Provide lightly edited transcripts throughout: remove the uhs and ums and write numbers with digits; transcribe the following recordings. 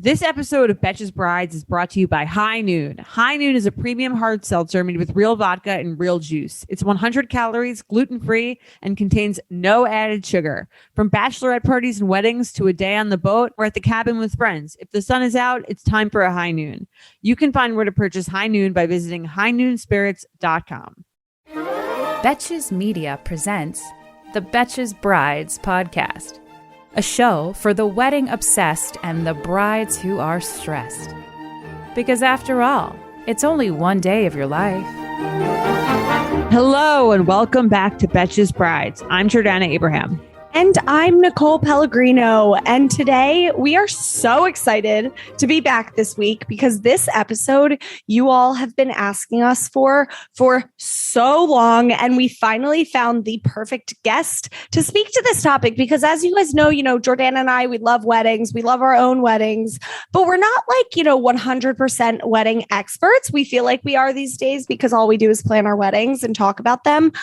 This episode of Betches Brides is brought to you by High Noon. High Noon is a premium hard seltzer made with real vodka and real juice. It's 100 calories, gluten-free, and contains no added sugar. From bachelorette parties and weddings to a day on the boat or at the cabin with friends, if the sun is out, it's time for a High Noon. You can find where to purchase High Noon by visiting highnoonspirits.com. Betches Media presents the Betches Brides podcast. A show for the wedding obsessed and the brides who are stressed. Because after all, it's only one day of your life. Hello and welcome back to Betches Brides. I'm Jordana Abraham. And I'm Nicole Pellegrino. And today we are so excited to be back this week because this episode you all have been asking us for so long. And we finally found the perfect guest to speak to this topic because as you guys know, Jordana and I, we love weddings. We love our own weddings, but we're not 100% wedding experts. We feel like we are these days because all we do is plan our weddings and talk about them.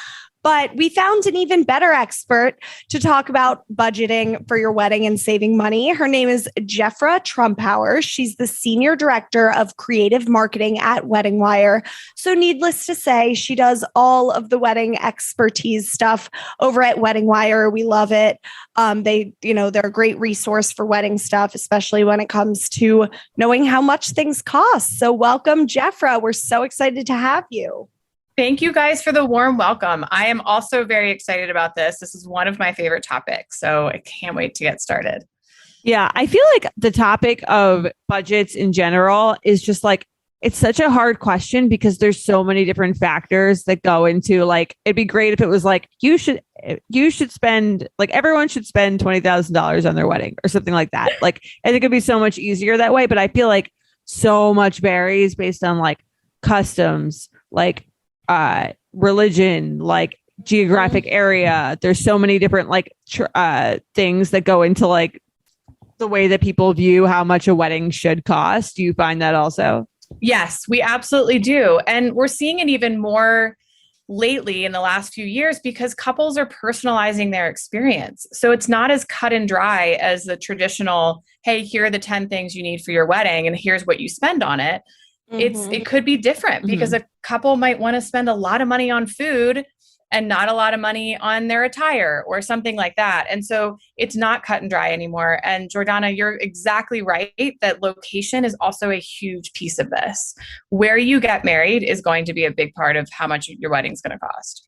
But we found an even better expert to talk about budgeting for your wedding and saving money. Her name is Jeffra Trumpauer. She's the Senior Director of Creative Marketing at Wedding Wire. So needless to say, she does all of the wedding expertise stuff over at Wedding Wire. We love it. They're a great resource for wedding stuff, especially when it comes to knowing how much things cost. So welcome, Jeffra. We're so excited to have you. Thank you guys for the warm welcome. I am also very excited about this. This is one of my favorite topics, so I can't wait to get started. Yeah, I feel like the topic of budgets in general is just it's such a hard question because there's so many different factors that go into it'd be great if it was you should spend everyone should spend $20,000 on their wedding or something like that. I think it'd be so much easier that way, but I feel like so much varies based on customs, religion, geographic area. There's so many different things that go into the way that people view how much a wedding should cost. Do you find that also? Yes, we absolutely do. And we're seeing it even more lately in the last few years because couples are personalizing their experience. So it's not as cut and dry as the traditional, hey, here are the 10 things you need for your wedding and here's what you spend on it. It could be different because a couple might want to spend a lot of money on food and not a lot of money on their attire or something like that. And so it's not cut and dry anymore. And Jordana, you're exactly right that location is also a huge piece of this. Where you get married is going to be a big part of how much your wedding's going to cost.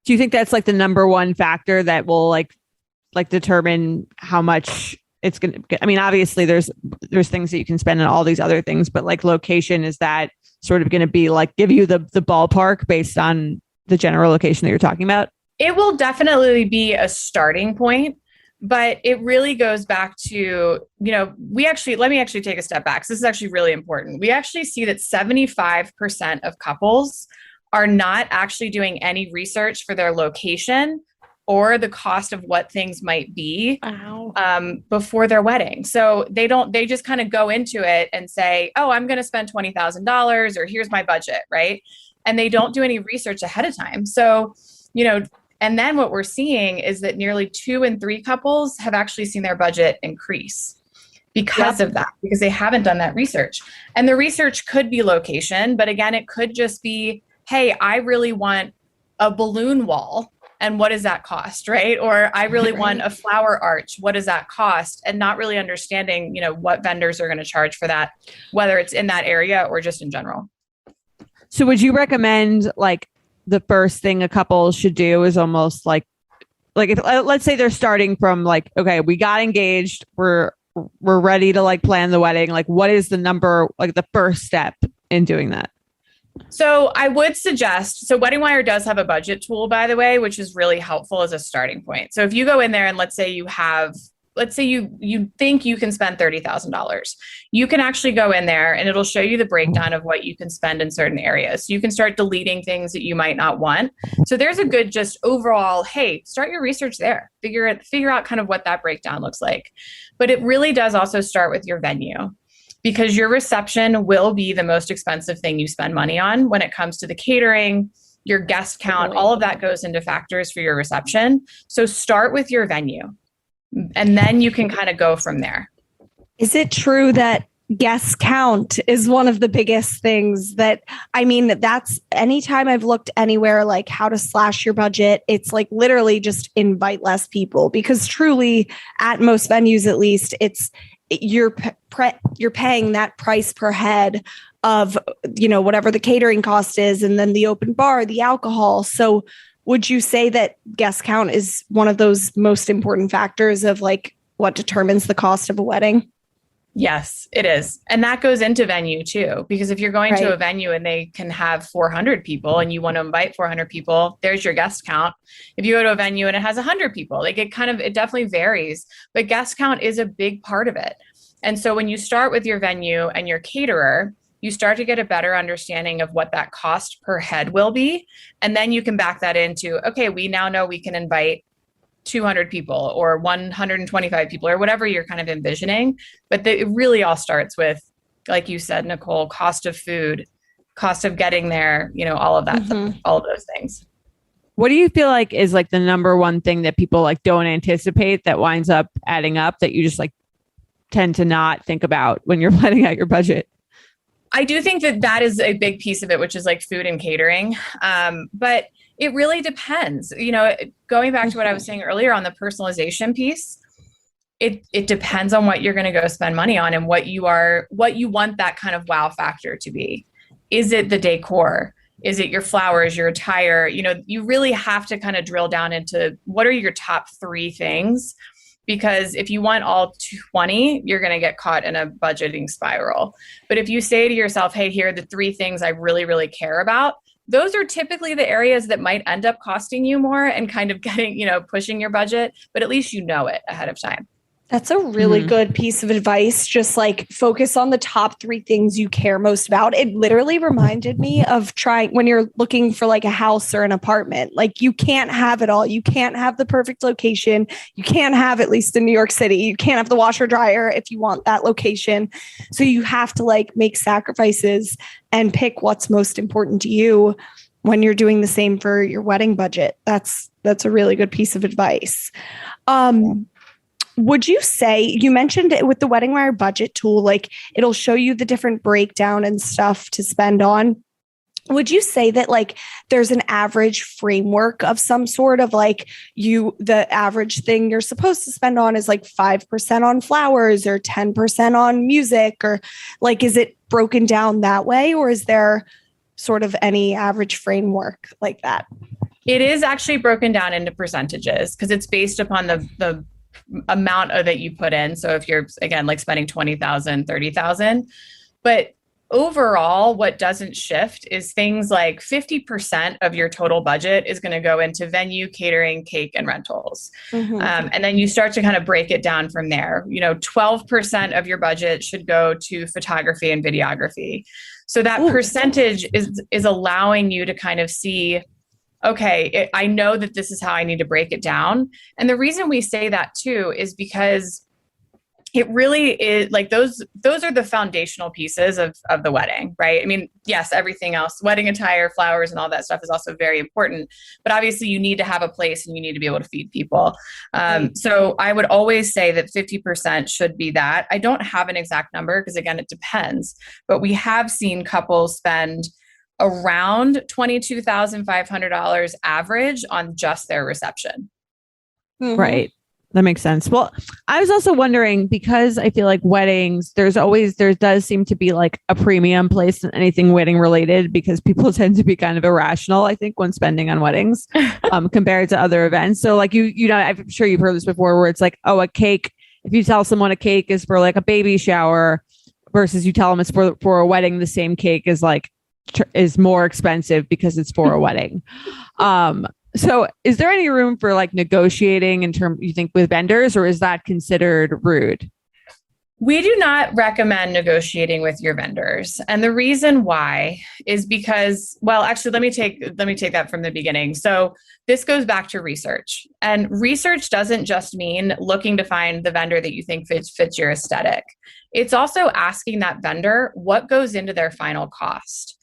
Do you think that's the number one factor that will determine how much it's going to, obviously there's things that you can spend on all these other things, but location, is that sort of going to be give you the ballpark based on the general location that you're talking about? It will definitely be a starting point, but it really goes back to, let me actually take a step back. So this is actually really important. We actually see that 75% of couples are not actually doing any research for their location or the cost of what things might be before their wedding. So they just kind of go into it and say, oh, I'm going to spend $20,000 or here's my budget, right? And they don't do any research ahead of time. So, and then what we're seeing is that nearly 2 in 3 couples have actually seen their budget increase because of that, because they haven't done that research. And the research could be location, but again, it could just be, hey, I really want a balloon wall. And what does that cost, right? Or I really want a flower arch. What does that cost? And not really understanding, what vendors are going to charge for that, whether it's in that area or just in general. So would you recommend the first thing a couple should do is almost if let's say they're starting from okay, we got engaged, we're ready to plan the wedding. What is the number, the first step in doing that? So I would suggest, Wedding Wire does have a budget tool, by the way, which is really helpful as a starting point. So if you go in there and let's say you think you can spend $30,000, you can actually go in there and it'll show you the breakdown of what you can spend in certain areas. So you can start deleting things that you might not want. So there's a good just overall, hey, start your research there, figure out kind of what that breakdown looks like. But it really does also start with your venue, because your reception will be the most expensive thing you spend money on when it comes to the catering, your guest count, all of that goes into factors for your reception. So start with your venue and then you can kind of go from there. Is it true that guest count is one of the biggest things that, I mean, that's anytime I've looked anywhere like how to slash your budget, it's like literally just invite less people, because truly at most venues, at least, it's you're paying that price per head of, you know, whatever the catering cost is, and then the open bar, the alcohol. So would you say that guest count is one of those most important factors of like what determines the cost of a wedding? Yes, it is. And that goes into venue too, because if you're going to a venue and they can have 400 people and you want to invite 400 people, there's your guest count. If you go to a venue and it has 100 people, like it definitely varies, but guest count is a big part of it. And so when you start with your venue and your caterer, you start to get a better understanding of what that cost per head will be. And then you can back that into, okay, we now know we can invite 200 people or 125 people or whatever you're kind of envisioning. But it really all starts with, like you said, Nicole, cost of food, cost of getting there, you know, all of that stuff, all of those things. What do you feel like is like the number one thing that people like don't anticipate that winds up adding up that you just like tend to not think about when you're planning out your budget? I do think that is a big piece of it, which is like food and catering. But it really depends. You know, going back to what I was saying earlier on the personalization piece, it depends on what you're going to go spend money on and what you want that kind of wow factor to be. Is it the decor? Is it your flowers, your attire? You know, you really have to kind of drill down into what are your top 3 things. Because if you want all 20, you're going to get caught in a budgeting spiral. But if you say to yourself, hey, here are the 3 things I really, really care about, those are typically the areas that might end up costing you more and kind of getting, you know, pushing your budget, but at least you know it ahead of time. That's a really good piece of advice. Just like focus on the top 3 things you care most about. It literally reminded me of trying when you're looking for like a house or an apartment, like you can't have it all. You can't have the perfect location. You can't have, at least in New York City, you can't have the washer dryer if you want that location. So you have to like make sacrifices and pick what's most important to you when you're doing the same for your wedding budget. That's a really good piece of advice. Would you say, you mentioned it with the Wedding Wire budget tool, like it'll show you the different breakdown and stuff to spend on. Would you say that like there's an average framework of some sort of like the average thing you're supposed to spend on is like 5% on flowers or 10% on music, or like, is it broken down that way, or is there sort of any average framework like that? It is actually broken down into percentages because it's based upon the amount that you put in. So if you're, again, like spending 20,000, 30,000, but overall, what doesn't shift is things like 50% of your total budget is going to go into venue, catering, cake, and rentals. And then you start to kind of break it down from there. You know, 12% of your budget should go to photography and videography. So that percentage is allowing you to kind of see, okay, I know that this is how I need to break it down. And the reason we say that too is because it really is like those are the foundational pieces of the wedding, right? I mean, yes, everything else, wedding attire, flowers, and all that stuff is also very important. But obviously you need to have a place and you need to be able to feed people. So I would always say that 50% should be that. I don't have an exact number because again, it depends. But we have seen couples spend around $22,500 average on just their reception. Right. That makes sense. Well, I was also wondering, because I feel like weddings, there does seem to be like a premium placed in anything wedding related, because people tend to be kind of irrational, I think, when spending on weddings compared to other events. So like, you know, I'm sure you've heard this before where it's like, oh, a cake, if you tell someone a cake is for like a baby shower versus you tell them it's for a wedding, the same cake is like, is more expensive because it's for a wedding. So is there any room for like negotiating in terms, you think, with vendors, or is that considered rude? We do not recommend negotiating with your vendors. And the reason why is because, well, actually, let me take that from the beginning. So this goes back to research, and research doesn't just mean looking to find the vendor that you think fits your aesthetic. It's also asking that vendor what goes into their final cost.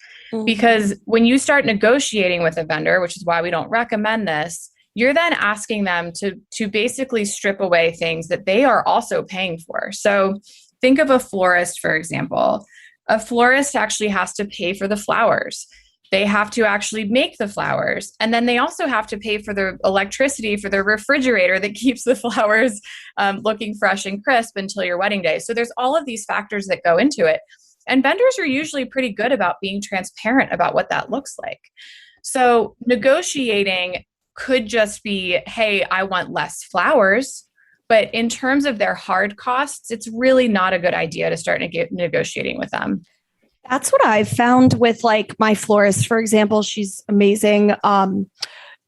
Because when you start negotiating with a vendor, which is why we don't recommend this, you're then asking them to basically strip away things that they are also paying for. So think of a florist, for example. A florist actually has to pay for the flowers. They have to actually make the flowers. And then they also have to pay for the electricity for the refrigerator that keeps the flowers looking fresh and crisp until your wedding day. So there's all of these factors that go into it. And vendors are usually pretty good about being transparent about what that looks like. So negotiating could just be, hey, I want less flowers. But in terms of their hard costs, it's really not a good idea to start negotiating with them. That's what I've found with like my florist, for example. She's amazing.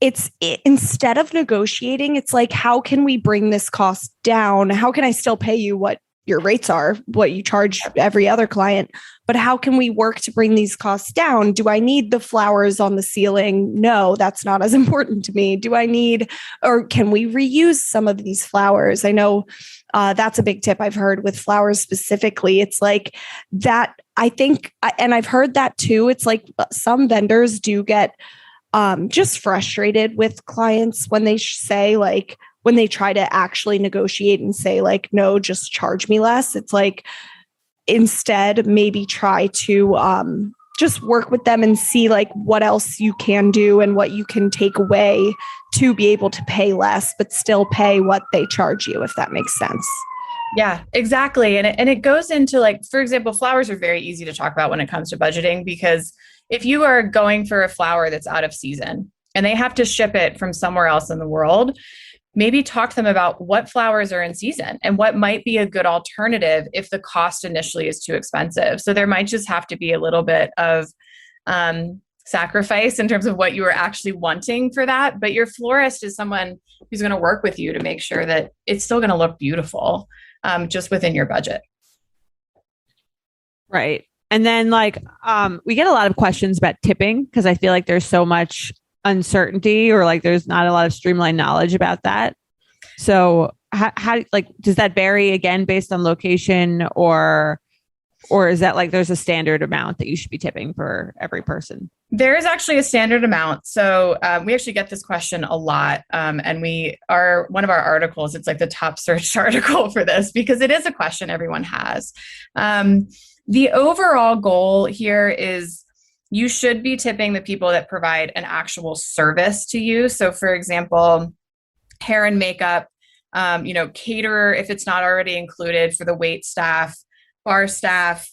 Instead of negotiating, it's like, how can we bring this cost down? How can I still pay you what your rates are, what you charge every other client? But how can we work to bring these costs down? Do I need the flowers on the ceiling? No, that's not as important to me. Do I need, or can we reuse some of these flowers? I know that's a big tip I've heard with flowers specifically. It's like that, I think, and I've heard that too. It's like some vendors do get just frustrated with clients when they say like, when they try to actually negotiate and say like, no, just charge me less. It's like, instead, maybe try to just work with them and see like what else you can do and what you can take away to be able to pay less, but still pay what they charge you, if that makes sense. Yeah, exactly. And it goes into like, for example, flowers are very easy to talk about when it comes to budgeting, because if you are going for a flower that's out of season and they have to ship it from somewhere else in the world, maybe talk to them about what flowers are in season and what might be a good alternative if the cost initially is too expensive. So there might just have to be a little bit of sacrifice in terms of what you are actually wanting for that. But your florist is someone who's going to work with you to make sure that it's still going to look beautiful, just within your budget. Right. And then like, we get a lot of questions about tipping because I feel like there's so much uncertainty, or like there's not a lot of streamlined knowledge about that. So how like, does that vary again based on location, or is that like there's a standard amount that you should be tipping for every person? There is actually a standard amount. So we actually get this question a lot. And we are one of our articles, it's like the top searched article for this, because it is a question everyone has. The overall goal here is you should be tipping the people that provide an actual service to you. So for example, hair and makeup, caterer, if it's not already included, for the wait staff, bar staff,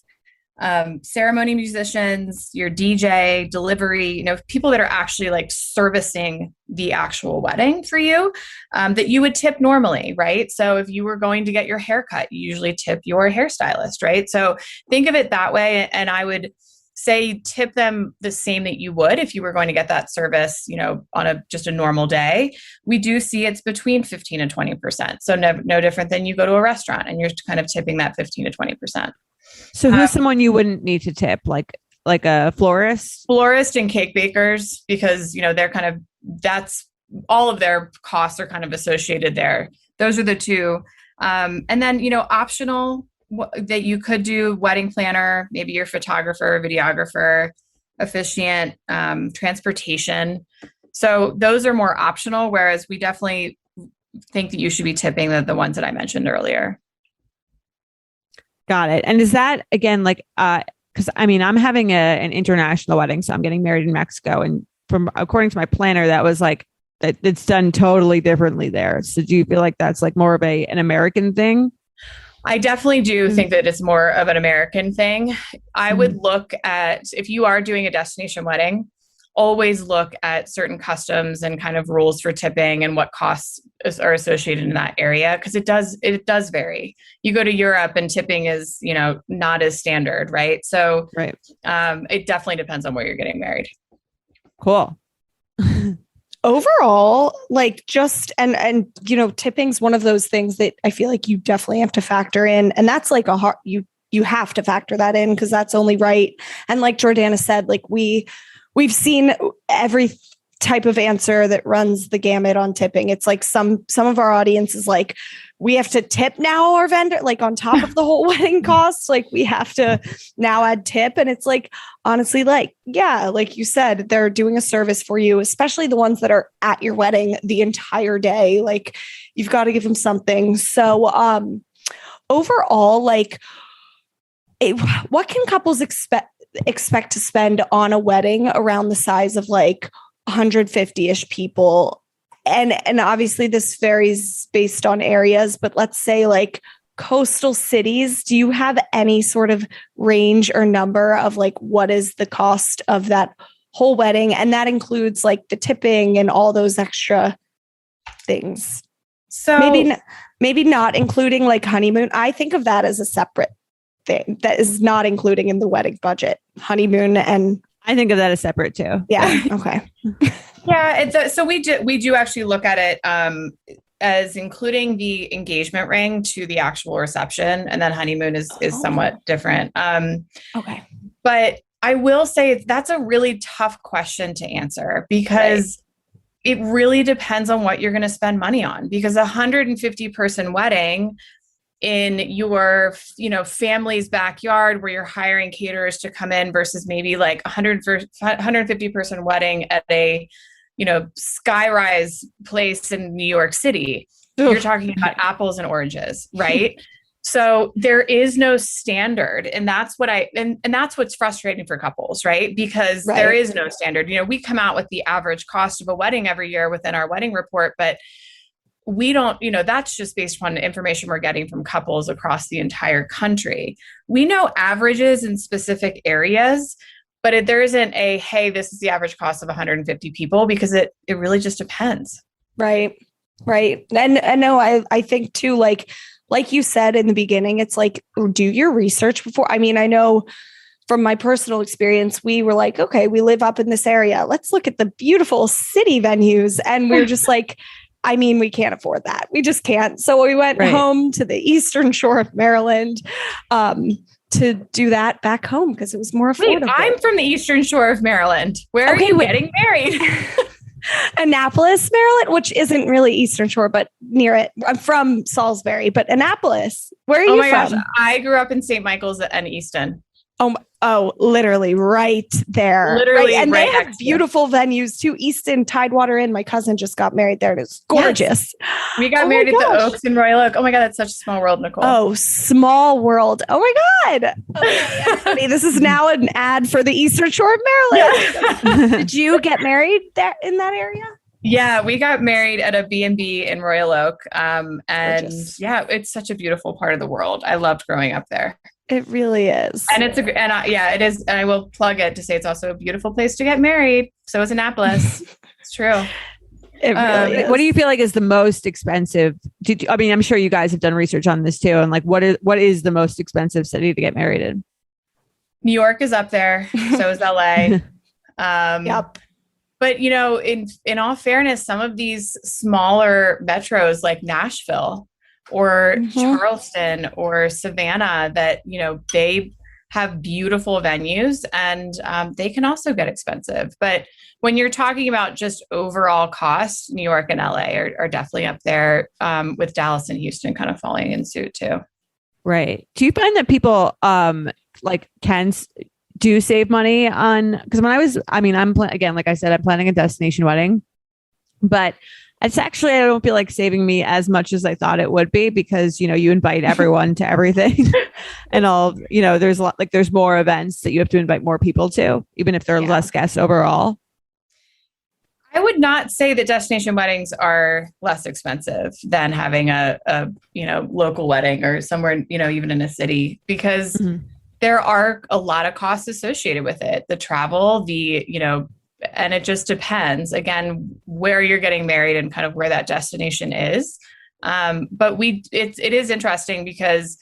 ceremony musicians, your DJ, delivery, people that are actually like servicing the actual wedding for you, that you would tip normally, right? So if you were going to get your hair cut, you usually tip your hairstylist, right? So think of it that way. And I would say tip them the same that you would if you were going to get that service, on just a normal day. We do see it's between 15 and 20%. So no different than you go to a restaurant and you're kind of tipping that 15 to 20%. So who's someone you wouldn't need to tip? Like a florist? Florist and cake bakers, because, they're kind of, that's all of their costs are kind of associated there. Those are the two. And then, optional that you could do: wedding planner, maybe your photographer, videographer, officiant, transportation. So those are more optional, whereas we definitely think that you should be tipping the ones that I mentioned earlier. Got it. And is that again, like, because I'm having an international wedding, so I'm getting married in Mexico, and according to my planner, that was like that it's done totally differently there. So do you feel like that's like more of an American thing? I definitely do think that it's more of an American thing. I would look at, if you are doing a destination wedding, always look at certain customs and kind of rules for tipping and what costs are associated in that area, because it does vary. You go to Europe and tipping is, not as standard, right? So right. It definitely depends on where you're getting married. Cool. Overall, like just, and tipping's one of those things that I feel like you definitely have to factor in. And that's like you have to factor that in because that's only right. And like Jordana said, like we've seen every type of answer that runs the gamut on tipping. It's like some of our audience is like, we have to tip now our vendor, like on top of the whole wedding costs, like we have to now add tip. And it's like, honestly, like, yeah, like you said, they're doing a service for you, especially the ones that are at your wedding the entire day. Like you've got to give them something. So, overall, like, what can couples expect to spend on a wedding around the size of like 150-ish people? And obviously this varies based on areas, but let's say like coastal cities, do you have any sort of range or number of like what is the cost of that whole wedding? And that includes like the tipping and all those extra things. So maybe not including like honeymoon. I think of that as a separate thing that is not including in the wedding budget. Honeymoon, and I think of that as separate too. Yeah. Okay. Yeah. So we do actually look at it as including the engagement ring to the actual reception, and then honeymoon is somewhat different. Okay. But I will say that's a really tough question to answer because it really depends on what you're going to spend money on, because a 150-person wedding in your, family's backyard where you're hiring caterers to come in versus maybe like 150-person wedding at a, skyrise place in New York City. Ugh. You're talking about apples and oranges, right? So there is no standard. And that's what and that's what's frustrating for couples, right? Because there is no standard. We come out with the average cost of a wedding every year within our wedding report, but we don't, that's just based upon the information we're getting from couples across the entire country. We know averages in specific areas, but there isn't hey, this is the average cost of 150 people, because it really just depends. Right. And I know, I think too, like you said in the beginning, it's like, do your research before. I mean, I know from my personal experience, we were like, okay, we live up in this area. Let's look at the beautiful city venues. And we're just like, I mean, we can't afford that. We just can't. So we went home to the Eastern Shore of Maryland to do that back home because it was more affordable. Wait, I'm from the Eastern Shore of Maryland. Where are you getting married? Annapolis, Maryland, which isn't really Eastern Shore, but near it. I'm from Salisbury, but Annapolis. Where are you from? Gosh, I grew up in St. Michael's and Easton. Oh, literally right there. Literally, and they have beautiful venues too. Easton, Tidewater Inn. My cousin just got married there. It's gorgeous. Yes. We got married at the Oaks in Royal Oak. Oh my God, that's such a small world, Nicole. Oh, small world. Oh my God. Okay, everybody, this is now an ad for the Eastern Shore of Maryland. Yeah. Did you get married there in that area? Yeah, we got married at a B&B in Royal Oak. And yeah, it's such a beautiful part of the world. I loved growing up there. It really is. And it is. And I will plug it to say it's also a beautiful place to get married. So is Annapolis. It's true. It really is. What do you feel like is the most expensive? I'm sure you guys have done research on this too. And like, what is the most expensive city to get married in? New York is up there. So is LA. Yep. But, in all fairness, some of these smaller metros like Nashville or Charleston or Savannah that, they have beautiful venues and they can also get expensive. But when you're talking about just overall cost, New York and LA are definitely up there, with Dallas and Houston kind of falling in suit too. Right. Do you find that people do save money on, because I'm like I said, I'm planning a destination wedding, but it's actually, I don't feel like saving me as much as I thought it would be, because, you invite everyone to everything and all, there's a lot, like there's more events that you have to invite more people to, even if they're less guests overall. I would not say that destination weddings are less expensive than having a local wedding or somewhere, even in a city, because there are a lot of costs associated with it. The travel, and it just depends, again, where you're getting married and kind of where that destination is. But it is interesting because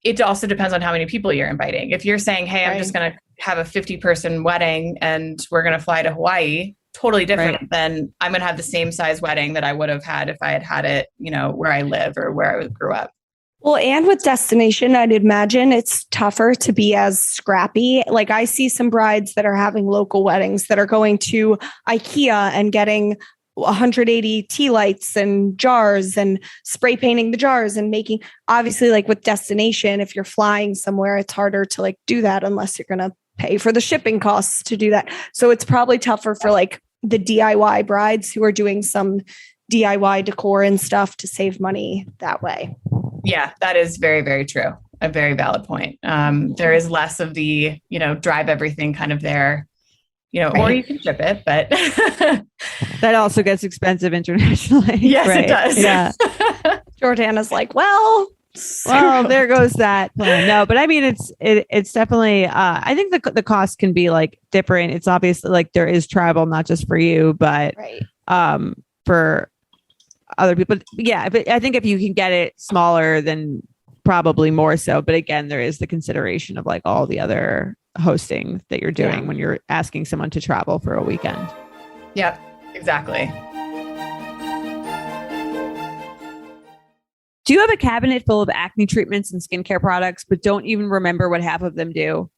it also depends on how many people you're inviting. If you're saying, hey, I'm just going to have a 50-person wedding and we're going to fly to Hawaii, totally different than I'm going to have the same size wedding that I would have had if I had had it, where I live or where I grew up. Well, and with destination, I'd imagine it's tougher to be as scrappy. Like I see some brides that are having local weddings that are going to IKEA and getting 180 tea lights and jars and spray painting the jars and making, obviously, like with destination, if you're flying somewhere, it's harder to like do that unless you're going to pay for the shipping costs to do that. So it's probably tougher for like the DIY brides who are doing some DIY decor and stuff to save money that way. Yeah, that is very, very true. A very valid point. There is less of the, drive everything kind of there, or you can ship it, but that also gets expensive internationally. Yes, right? It does. Yeah. Jordana's like, well, there goes that plan. No, but I mean, it's definitely, I think the cost can be like different. It's obviously like there is travel, not just for you, but for other people. Yeah. But I think if you can get it smaller, then probably more so. But again, there is the consideration of like all the other hosting that you're doing when you're asking someone to travel for a weekend. Yep, exactly. Do you have a cabinet full of acne treatments and skincare products, but don't even remember what half of them do?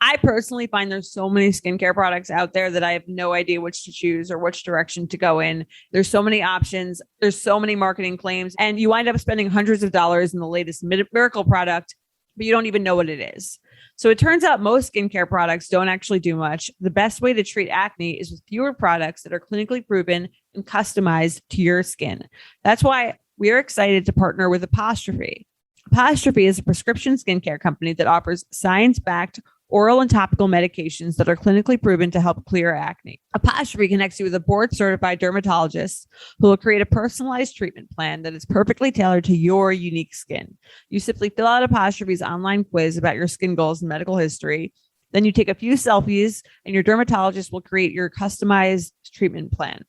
I personally find there's so many skincare products out there that I have no idea which to choose or which direction to go in. There's so many options. There's so many marketing claims, and you wind up spending hundreds of dollars in the latest miracle product, but you don't even know what it is. So it turns out most skincare products don't actually do much. The best way to treat acne is with fewer products that are clinically proven and customized to your skin. That's why we're excited to partner with Apostrophe. Apostrophe is a prescription skincare company that offers science-backed oral and topical medications that are clinically proven to help clear acne. Apostrophe connects you with a board-certified dermatologist who will create a personalized treatment plan that is perfectly tailored to your unique skin. You simply fill out Apostrophe's online quiz about your skin goals and medical history. Then you take a few selfies, and your dermatologist will create your customized treatment plan.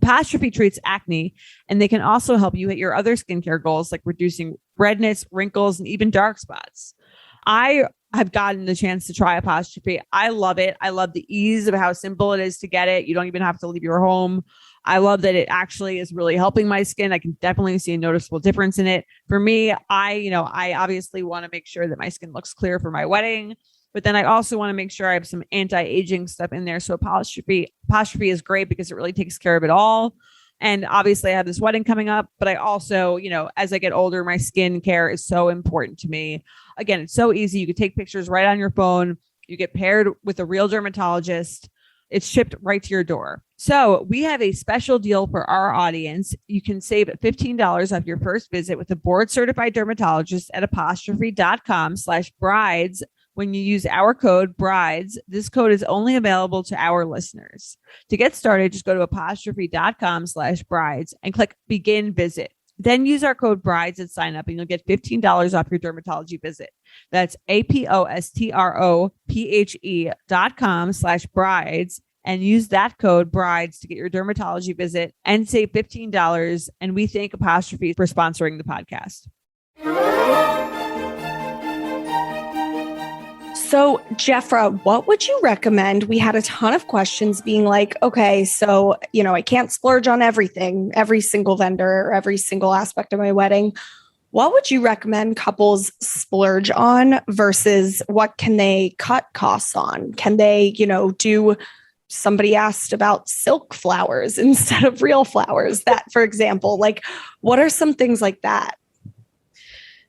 Apostrophe treats acne, and they can also help you hit your other skincare goals like reducing redness, wrinkles, and even dark spots. I have gotten the chance to try Apostrophe. I love it. I love the ease of how simple it is to get it. You don't even have to leave your home. I love that it actually is really helping my skin. I can definitely see a noticeable difference in it. For me, I obviously want to make sure that my skin looks clear for my wedding. But then I also want to make sure I have some anti-aging stuff in there. So Apostrophe is great because it really takes care of it all. And obviously I have this wedding coming up, but I also, as I get older, my skin care is so important to me. Again, it's so easy. You can take pictures right on your phone. You get paired with a real dermatologist. It's shipped right to your door. So we have a special deal for our audience. You can save $15 off your first visit with a board certified dermatologist at apostrophe.com/brides. When you use our code BRIDES, this code is only available to our listeners. To get started, just go to apostrophe.com/brides and click begin visit. Then use our code BRIDES at sign up and you'll get $15 off your dermatology visit. That's apostrophe.com/brides and use that code BRIDES to get your dermatology visit and save $15. And we thank Apostrophe for sponsoring the podcast. So, Jeffra, what would you recommend? We had a ton of questions being like, okay, so, I can't splurge on everything, every single vendor, or every single aspect of my wedding. What would you recommend couples splurge on versus what can they cut costs on? Can they, do, somebody asked about silk flowers instead of real flowers, that, for example, like, what are some things like that?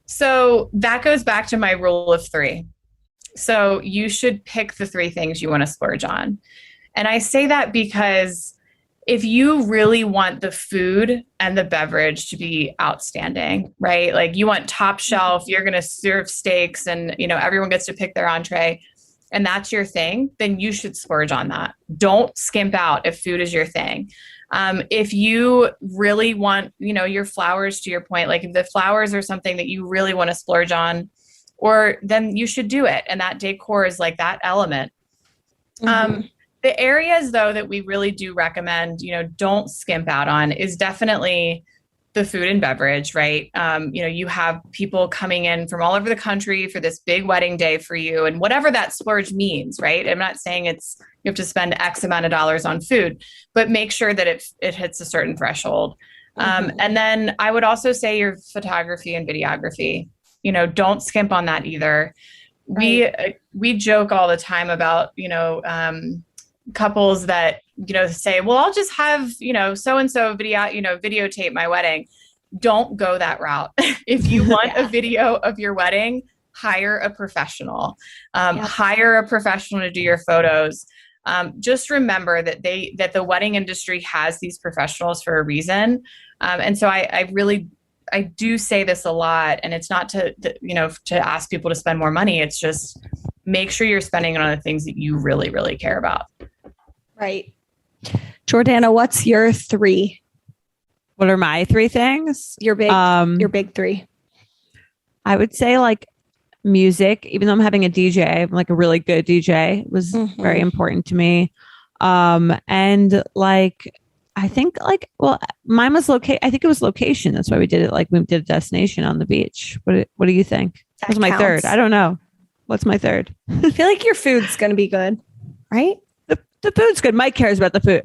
So that goes back to my rule of 3. So you should pick the 3 things you want to splurge on. And I say that because if you really want the food and the beverage to be outstanding, right? Like you want top shelf, you're going to serve steaks and, everyone gets to pick their entree and that's your thing, then you should splurge on that. Don't skimp out if food is your thing. If you really want, your flowers, to your point, like if the flowers are something that you really want to splurge on, or then you should do it. And that decor is like that element. Mm-hmm. The areas though, that we really do recommend, don't skimp out on is definitely the food and beverage, right? You have people coming in from all over the country for this big wedding day for you and whatever that splurge means, right? I'm not saying you have to spend X amount of dollars on food, but make sure that it hits a certain threshold. Mm-hmm. And then I would also say your photography and videography. Don't skimp on that either. Right. We joke all the time about, couples that, say, well, I'll just have, so-and-so videotape my wedding. Don't go that route. If you want a video of your wedding, hire a professional, hire a professional to do your photos. Just remember that the wedding industry has these professionals for a reason. And so I I do say this a lot, and it's not to ask people to spend more money. It's just make sure you're spending it on the things that you really, really care about. Right. Jordana, what's your 3? What are my 3 things? Your big 3. I would say like music, even though I'm having a DJ, I'm like a really good DJ, was very important to me. And like, I think like, well, mine was I think it was location. That's why we did it. Like we did a destination on the beach. What do you think? That was my counts. 3rd. I don't know. What's my 3rd? I feel like your food's going to be good, right? The food's good. Mike cares about the food.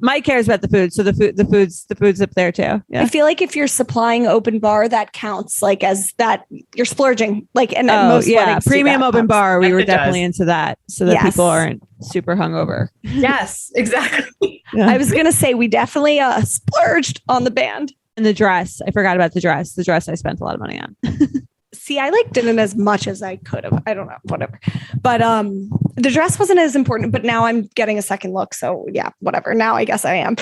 So the food's up there too. Yeah. I feel like if you're supplying open bar, that counts like as that you're splurging. Like, and most weddings premium open bar. We were definitely does. into that so that people aren't super hungover. Yes, exactly. Yeah. I was going to say we definitely splurged on the band. And the dress. I forgot about the dress. The dress I spent a lot of money on. See, I like didn't as much as I could have. I don't know, whatever. But the dress wasn't as important, but now I'm getting a second look. So yeah, whatever. Now I guess I am.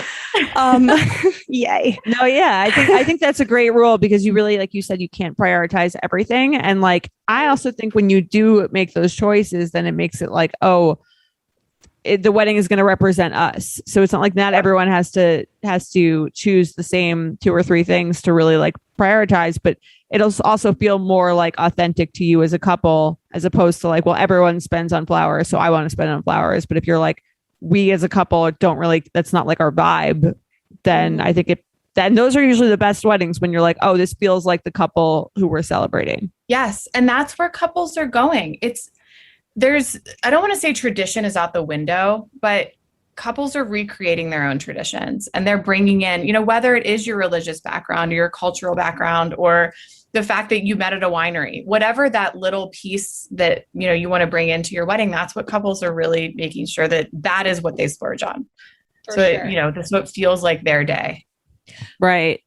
Yay. No, yeah. I think that's a great rule because you really, like you said, you can't prioritize everything. And like, I also think when you do make those choices, then it makes it like, the wedding is going to represent us. So it's not like not everyone has to choose the same 2 or 3 things to really like prioritize, but it'll also feel more like authentic to you as a couple, as opposed to like, well, everyone spends on flowers, so I want to spend on flowers. But if you're like, we as a couple don't really, that's not like our vibe, then I think then those are usually the best weddings when you're like, oh, this feels like the couple who we're celebrating. Yes. And that's where couples are going. I don't want to say tradition is out the window, but couples are recreating their own traditions and they're bringing in, whether it is your religious background or your cultural background or the fact that you met at a winery, whatever that little piece that, you want to bring into your wedding, that's what couples are really making sure that is what they splurge on. This is what feels like their day. Right.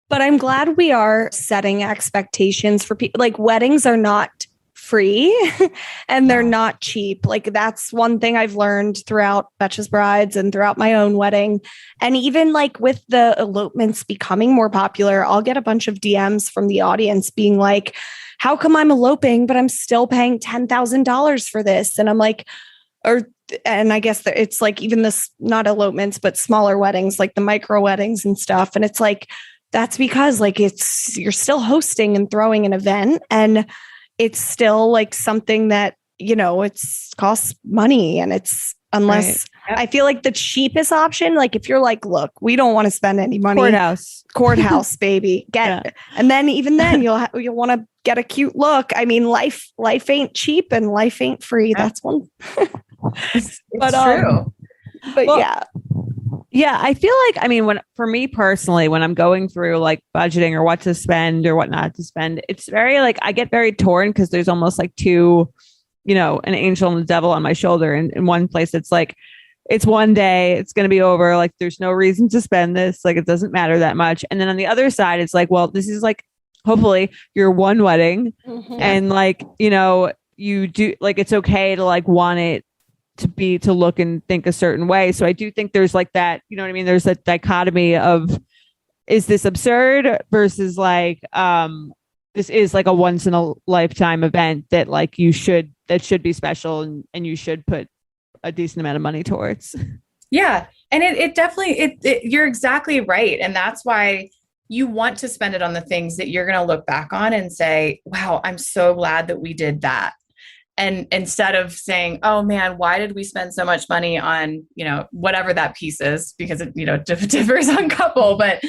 But I'm glad we are setting expectations for people. Like weddings are not free and they're not cheap. Like that's one thing I've learned throughout Betches Brides and throughout my own wedding. And even like with the elopements becoming more popular, I'll get a bunch of DMs from the audience being like, how come I'm eloping, but I'm still paying $10,000 for this? And I'm like, and I guess that it's like even this, not elopements, but smaller weddings, like the micro weddings and stuff. And it's like, that's because like you're still hosting and throwing an event and it's still like something that, it's costs money and it's unless I feel like the cheapest option, like if you're like, look, we don't want to spend any money. Courthouse, baby. And then even then you'll want to get a cute look. I mean, life ain't cheap and life ain't free. That's one. It's true. But yeah, I feel like, for me personally, when I'm going through like budgeting or what to spend or what not to spend, it's very like, I get very torn because there's almost like two, an angel and the devil on my shoulder. And in one place, it's like, it's one day, it's going to be over. Like, there's no reason to spend this. Like, it doesn't matter that much. And then on the other side, it's like, well, this is like, hopefully your one wedding. And like, you do like, it's okay to like want it to look and think a certain way. So I do think there's like that, you know what I mean? There's a dichotomy of, is this absurd versus like, this is like a once in a lifetime event that like that should be special and you should put a decent amount of money towards. Yeah. And it definitely, you're exactly right. And that's why you want to spend it on the things that you're going to look back on and say, wow, I'm so glad that we did that. And instead of saying, oh man, why did we spend so much money on, whatever that piece is, because it, differs on couple, but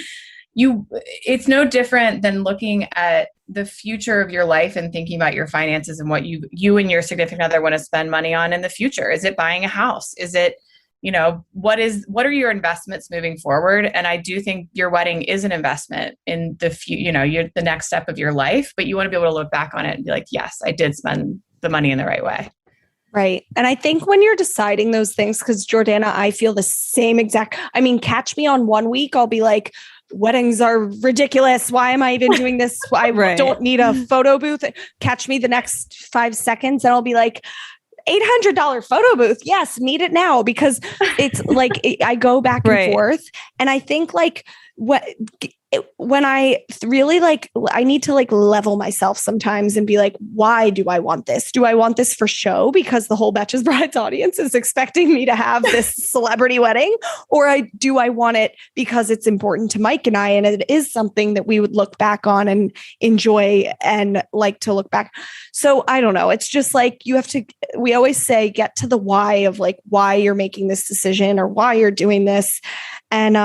it's no different than looking at the future of your life and thinking about your finances and what you and your significant other want to spend money on in the future. Is it buying a house? Is it, what are your investments moving forward? And I do think your wedding is an investment in the the next step of your life, but you want to be able to look back on it and be like, yes, I did spend the money in the right way. Right. And I think when you're deciding those things, because Jordana, I feel the same exact, catch me on one week, I'll be like, weddings are ridiculous. Why am I even doing this? I don't need a photo booth. Catch me the next 5 seconds and I'll be like, $800 photo booth. Yes. Need it now, because it's like, I go back and forth. And I think like when I really I need to level myself sometimes and be like, why do I want this? Do I want this for show because the whole Betches Brides audience is expecting me to have this celebrity wedding? Or do I want it because it's important to Mike and I, and it is something that we would look back on and enjoy and like to look back. So I don't know. It's just we always say, get to the why of why you're making this decision or why you're doing this. And,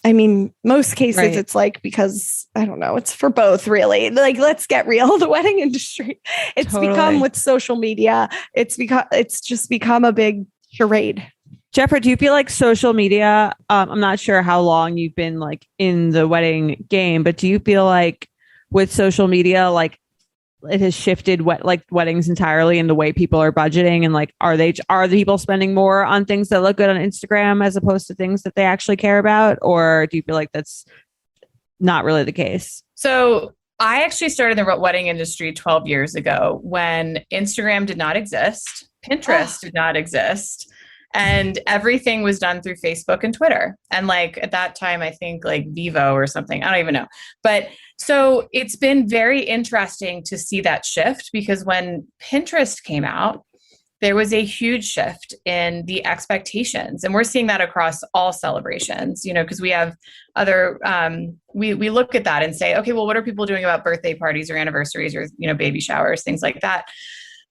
I mean, most cases it's because I don't know, it's for both really. Let's get real. The wedding industry, it's become with social media. It's just become a big charade. Jeffrey, do you feel like social media, I'm not sure how long you've been in the wedding game, but do you feel like with social media, it has shifted weddings entirely in the way people are budgeting, and are the people spending more on things that look good on Instagram as opposed to things that they actually care about? Or do you feel like that's not really the case? So I actually started in the wedding industry 12 years ago when Instagram did not exist, Pinterest did not exist, and everything was done through Facebook and Twitter. And at that time, I think Vivo or something, I don't even know. But so it's been very interesting to see that shift, because when Pinterest came out, there was a huge shift in the expectations. And we're seeing that across all celebrations, because we have other, we look at that and say, okay, well, what are people doing about birthday parties or anniversaries or, baby showers, things like that.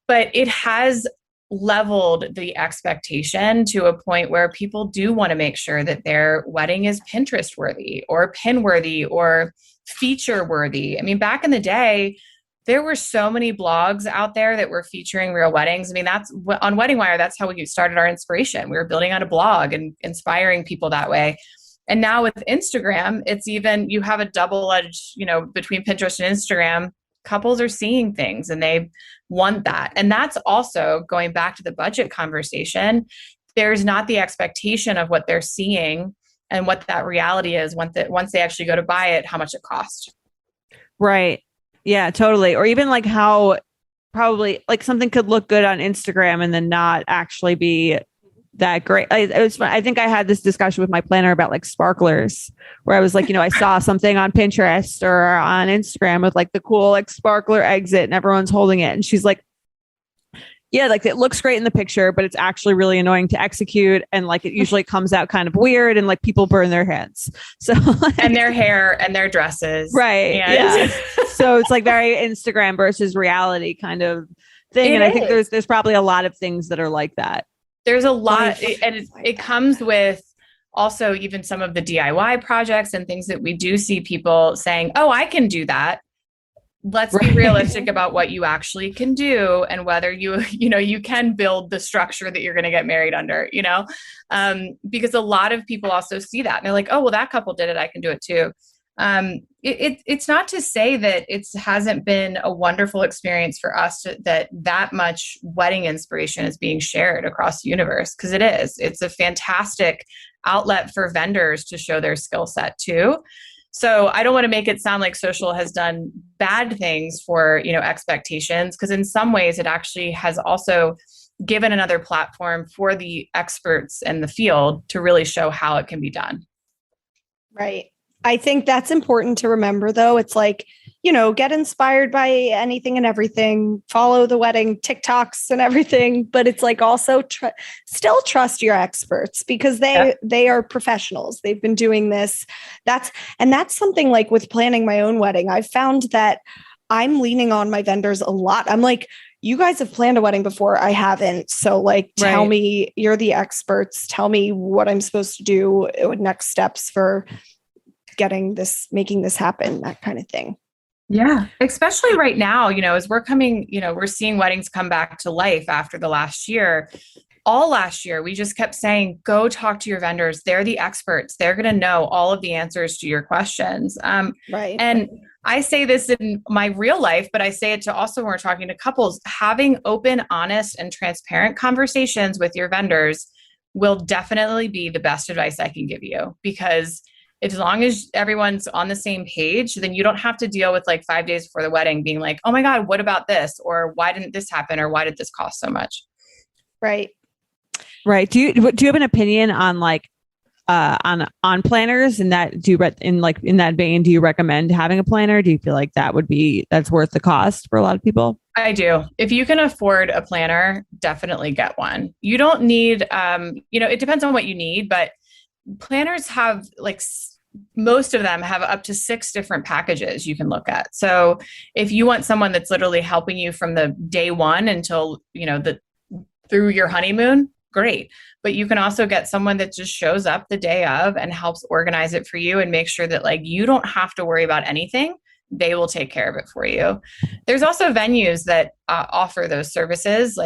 But it has leveled the expectation to a point where people do want to make sure that their wedding is Pinterest worthy or pin worthy or feature worthy. I mean, back in the day, there were so many blogs out there that were featuring real weddings. I mean, that's on Wedding Wire. That's how we started our inspiration. We were building out a blog and inspiring people that way. And now with Instagram, it's even, you have a double-edged, between Pinterest and Instagram, couples are seeing things and they want that. And that's also going back to the budget conversation. There's not the expectation of what they're seeing and what that reality is once they actually go to buy it, how much it costs. Right. Yeah, totally. Or even how probably something could look good on Instagram and then not actually be that great. It was fun. I think I had this discussion with my planner about sparklers, where I was I saw something on Pinterest or on Instagram with the cool sparkler exit and everyone's holding it. And she's like, yeah, it looks great in the picture, but it's actually really annoying to execute. And it usually comes out kind of weird and people burn their hands. So and their hair and their dresses. Right. Yeah. So it's very Instagram versus reality kind of thing. And I think there's probably a lot of things that are like that. There's a lot, and it comes with also even some of the DIY projects and things that we do see people saying, oh, I can do that. Let's be realistic about what you actually can do and whether you can build the structure that you're going to get married under, because a lot of people also see that and they're like, oh, well, that couple did it, I can do it too. It's not to say that it hasn't been a wonderful experience for us that much wedding inspiration is being shared across the universe, because it's a fantastic outlet for vendors to show their skill set too. So I don't want to make it sound like social has done bad things for, expectations, because in some ways it actually has also given another platform for the experts in the field to really show how it can be done. Right. I think that's important to remember, though. It's get inspired by anything and everything, follow the wedding TikToks and everything. But it's also still trust your experts, because they are professionals. They've been doing this. That's something with planning my own wedding. I've found that I'm leaning on my vendors a lot. I'm you guys have planned a wedding before. I haven't. So tell me, you're the experts. Tell me what I'm supposed to do, next steps for making this happen, that kind of thing. Yeah. Especially right now, as we're coming, we're seeing weddings come back to life after the last year. All last year, we just kept saying, go talk to your vendors. They're the experts. They're going to know all of the answers to your questions. Right. And I say this in my real life, but I say it to also when we're talking to couples, having open, honest, and transparent conversations with your vendors will definitely be the best advice I can give you, because as long as everyone's on the same page, then you don't have to deal with 5 days before the wedding being like, oh my God, what about this? Or why didn't this happen? Or why did this cost so much? Right. Right. Do you have an opinion on on planners? And that in that vein, do you recommend having a planner? Do you feel like that's worth the cost for a lot of people? I do. If you can afford a planner, definitely get one. You don't need, it depends on what you need, but planners have most of them have up to 6 different packages you can look at. So if you want someone that's literally helping you from the day one until, through your honeymoon, great. But you can also get someone that just shows up the day of and helps organize it for you and make sure that you don't have to worry about anything. They will take care of it for you. There's also venues that offer those services.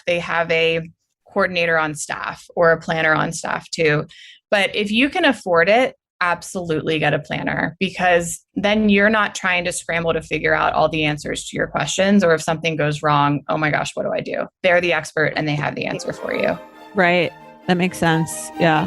They have a coordinator on staff or a planner on staff too. But if you can afford it, absolutely get a planner, because then you're not trying to scramble to figure out all the answers to your questions. Or if something goes wrong, oh my gosh, what do I do? They're the expert and they have the answer for you. Right. That makes sense. Yeah.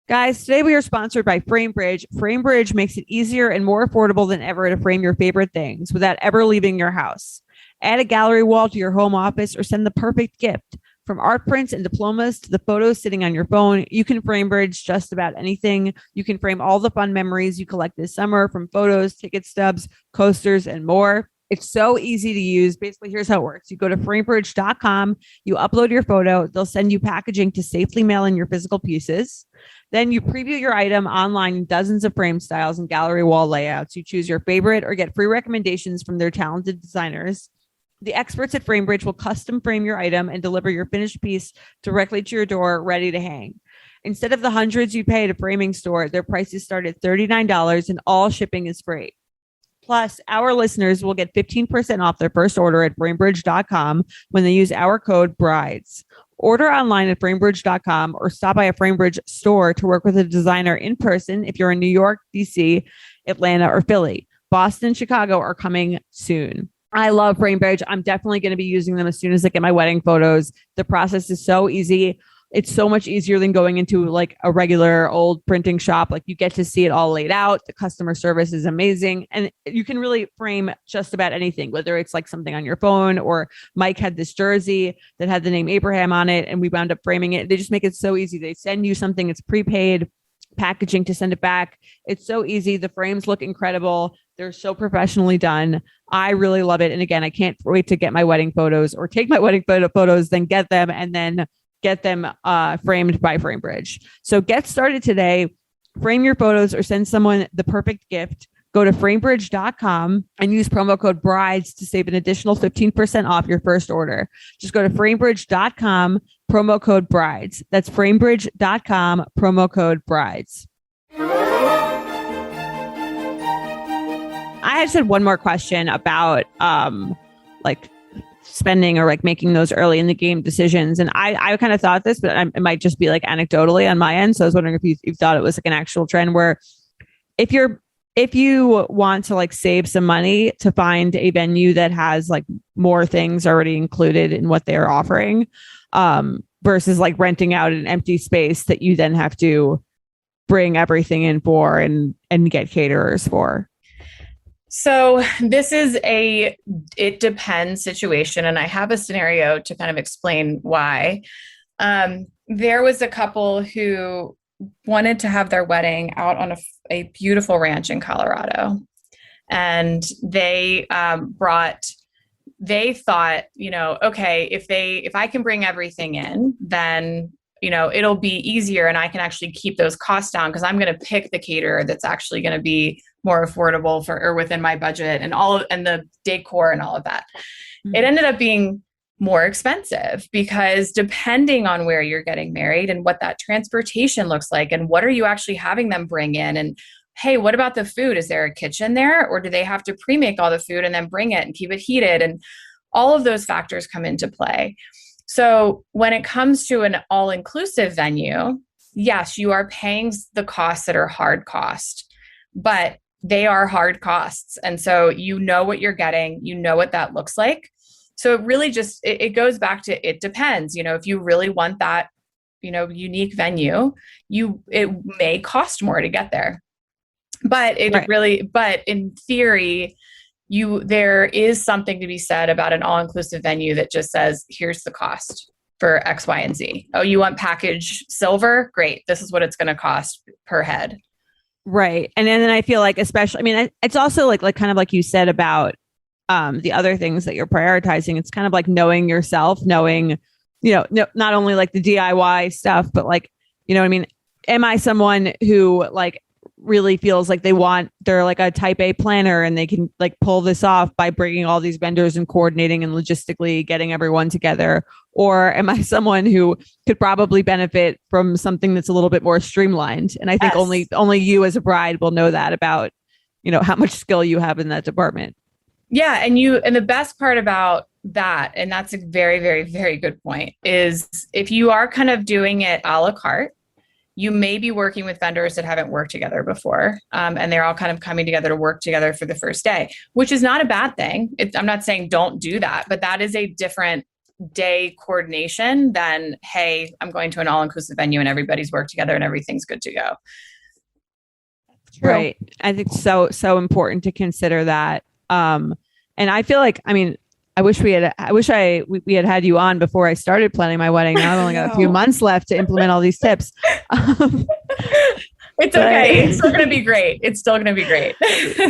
Guys, today we are sponsored by FrameBridge. FrameBridge makes it easier and more affordable than ever to frame your favorite things without ever leaving your house. Add a gallery wall to your home office or send the perfect gift. From art prints and diplomas to the photos sitting on your phone, you can FrameBridge just about anything. You can frame all the fun memories you collect this summer, from photos, ticket stubs, coasters, and more. It's so easy to use. Basically, here's how it works. You go to framebridge.com, you upload your photo, they'll send you packaging to safely mail in your physical pieces. Then you preview your item online in dozens of frame styles and gallery wall layouts. You choose your favorite or get free recommendations from their talented designers. The experts at FrameBridge will custom frame your item and deliver your finished piece directly to your door, ready to hang. Instead of the hundreds you pay at a framing store, their prices start at $39 and all shipping is free. Plus, our listeners will get 15% off their first order at framebridge.com when they use our code BRIDES. Order online at framebridge.com or stop by a FrameBridge store to work with a designer in person if you're in New York, DC, Atlanta, or Philly. Boston and Chicago are coming soon. I love FrameBridge. I'm definitely going to be using them as soon as I get my wedding photos. The process is so easy. It's so much easier than going into a regular old printing shop. You get to see it all laid out. The customer service is amazing. And you can really frame just about anything, whether it's something on your phone, or Mike had this jersey that had the name Abraham on it and we wound up framing it. They just make it so easy. They send you something, it's prepaid packaging to send it back. It's so easy. The frames look incredible. They're so professionally done. I really love it. And again, I can't wait to get my wedding photos or take my wedding photos, then get them and then get them framed by FrameBridge. So get started today. Frame your photos or send someone the perfect gift. Go to framebridge.com and use promo code BRIDES to save an additional 15% off your first order. Just go to framebridge.com, promo code BRIDES. That's framebridge.com, promo code BRIDES. I just had one more question about spending or making those early in the game decisions. And I kind of thought this, but it might just be anecdotally on my end. So I was wondering if you thought it was an actual trend where if you want to save some money to find a venue that has more things already included in what they're offering, versus renting out an empty space that you then have to bring everything in for and get caterers for. So this is it depends situation. And I have a scenario to kind of explain why. There was a couple who wanted to have their wedding out on a beautiful ranch in Colorado. And they thought, okay, if I can bring everything in, then, it'll be easier and I can actually keep those costs down because I'm going to pick the caterer that's actually going to be more affordable or within my budget and and the decor and all of that. Mm-hmm. It ended up being more expensive because depending on where you're getting married and what that transportation looks like and what are you actually having them bring in, and hey, what about the food? Is there a kitchen there, or do they have to pre-make all the food and then bring it and keep it heated? And all of those factors come into play. So when it comes to an all-inclusive venue, yes, you are paying the costs that are hard cost, but they are hard costs. And so you know what you're getting, you know what that looks like. So it really just, it goes back to, it depends, if you really want that, unique venue, it may cost more to get there, but but in theory, there is something to be said about an all-inclusive venue that just says, here's the cost. for X, Y, and Z. Oh, you want package silver? Great. This is what it's going to cost per head. Right. And then I feel like, especially, I mean, it's also like kind of like you said about the other things that you're prioritizing. It's kind of like knowing yourself, knowing, not only like the DIY stuff, but like, you know what I mean? Am I someone who like really feels like they're like a type A planner and they can like pull this off by bringing all these vendors and coordinating and logistically getting everyone together? Or am I someone who could probably benefit from something that's a little bit more streamlined? And I think only you as a bride will know that about, how much skill you have in that department. Yeah. And the best part about that, and that's a very, very, very good point, is if you are kind of doing it a la carte, you may be working with vendors that haven't worked together before. And they're all kind of coming together to work together for the first day, which is not a bad thing. I'm not saying don't do that, but that is a different day coordination than, hey, I'm going to an all-inclusive venue and everybody's worked together and everything's good to go. Right. I think so important to consider that. And I feel like, I mean, I wish we had you on before I started planning my wedding. Now I've only got a few months left to implement all these tips. It's okay. It's still going to be great. It's still going to be great.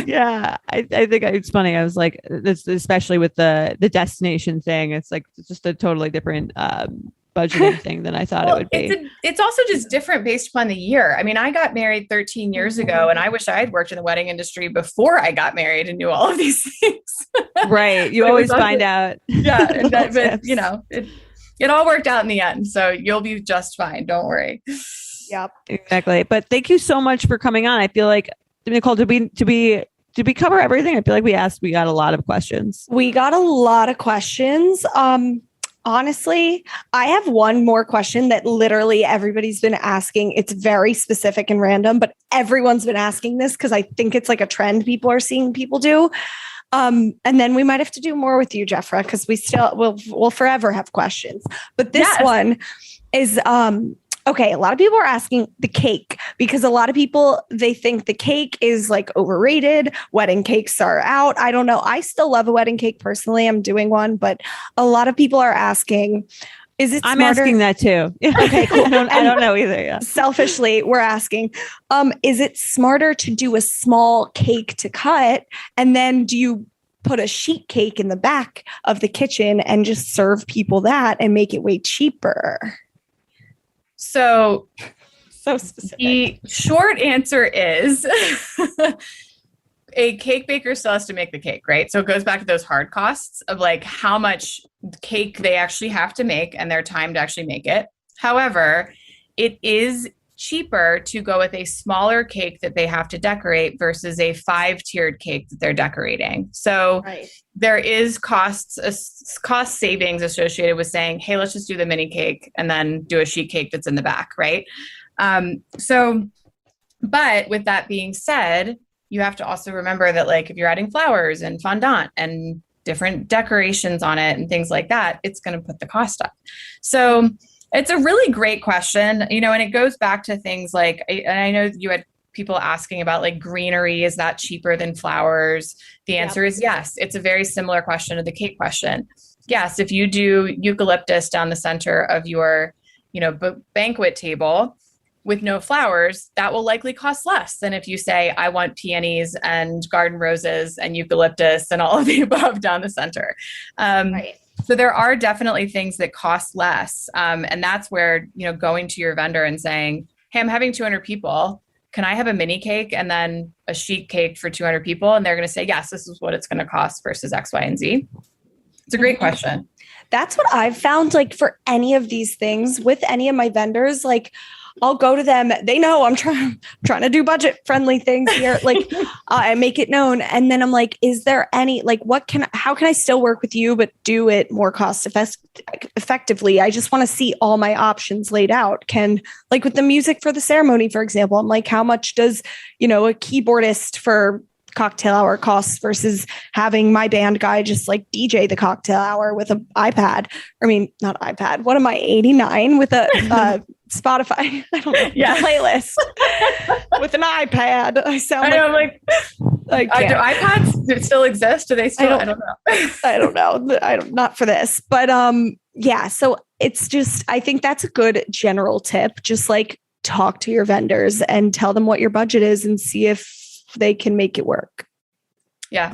Yeah. I think it's funny. I was like, this, especially with the destination thing, it's like, it's just a totally different, budgeting thing than I thought it would be. It's also just different based upon the year. I mean, I got married 13 years ago and I wish I had worked in the wedding industry before I got married and knew all of these things. Right. You always find out. Yeah. But it all worked out in the end. So you'll be just fine. Don't worry. Yep. Exactly. But thank you so much for coming on. I feel like, Nicole, did we cover everything? I feel like we got a lot of questions. We got a lot of questions. Honestly, I have one more question that literally everybody's been asking. It's very specific and random, but everyone's been asking this because I think it's like a trend people are seeing people do. And then we might have to do more with you, Jeffra, because we'll forever have questions. But this one is okay, a lot of people are asking the cake because a lot of people, they think the cake is like overrated. Wedding cakes are out. I don't know. I still love a wedding cake personally. I'm doing one, but a lot of people are asking, is it smarter? I'm asking that too. Okay, cool. I don't know either. Yeah. Selfishly, we're asking, is it smarter to do a small cake to cut? And then do you put a sheet cake in the back of the kitchen and just serve people that and make it way cheaper? So specific. The short answer is a cake baker still has to make the cake, right? So it goes back to those hard costs of like how much cake they actually have to make and their time to actually make it. However, it is cheaper to go with a smaller cake that they have to decorate versus a 5-tiered cake that they're decorating. So there is cost savings associated with saying, hey, let's just do the mini cake and then do a sheet cake that's in the back, right? But with that being said, you have to also remember that like if you're adding flowers and fondant and different decorations on it and things like that, it's going to put the cost up. So it's a really great question, and it goes back to things like, and I know you had people asking about like greenery, is that cheaper than flowers? The answer is yes. It's a very similar question to the cake question. Yes, if you do eucalyptus down the center of your, banquet table with no flowers, that will likely cost less than if you say, I want peonies and garden roses and eucalyptus and all of the above down the center. So there are definitely things that cost less. And that's where, going to your vendor and saying, hey, I'm having 200 people. Can I have a mini cake and then a sheet cake for 200 people? And they're going to say, yes, this is what it's going to cost versus X, Y, and Z. It's a great question. That's what I've found, like for any of these things with any of my vendors, like I'll go to them. They know I'm trying to do budget friendly things here. Like I make it known. And then I'm like, is there any, like, how can I still work with you, but do it more cost effectively? I just want to see all my options laid out. Like with the music for the ceremony, for example, I'm like, how much does, a keyboardist for cocktail hour costs versus having my band guy just like DJ the cocktail hour with an iPad. I mean, not iPad. What am I, 89 with a Spotify? I don't know. Yeah. Playlist with an iPad. I sound do iPads still exist? Do they still? I don't know. I don't know. Not for this, but yeah. So it's just, I think that's a good general tip. Just like talk to your vendors and tell them what your budget is and see if they can make it work. Yeah.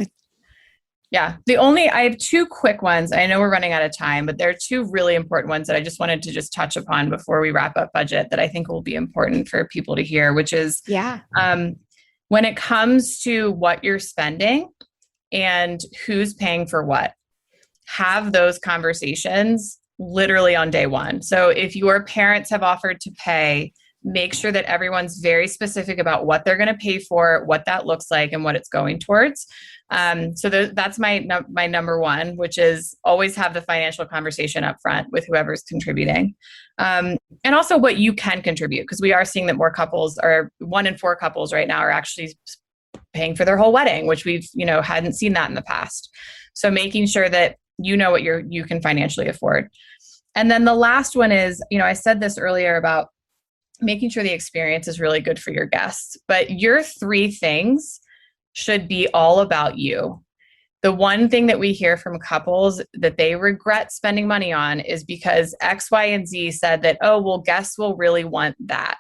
Yeah. I have two quick ones. I know we're running out of time, but there are two really important ones that I just wanted to just touch upon before we wrap up budget that I think will be important for people to hear, which is, when it comes to what you're spending and who's paying for what, have those conversations literally on day one. So if your parents have offered to pay, make sure that everyone's very specific about what they're going to pay for, what that looks like, and what it's going towards. So that's my number one, which is always have the financial conversation up front with whoever's contributing. And also what you can contribute, because we are seeing that more couples, or 1 in 4 couples right now, are actually paying for their whole wedding, which we've, hadn't seen that in the past. So making sure that what you can financially afford. And then the last one is, I said this earlier about making sure the experience is really good for your guests, but your 3 things should be all about you. The one thing that we hear from couples that they regret spending money on is because X, Y, and Z said that, oh, well, guests will really want that.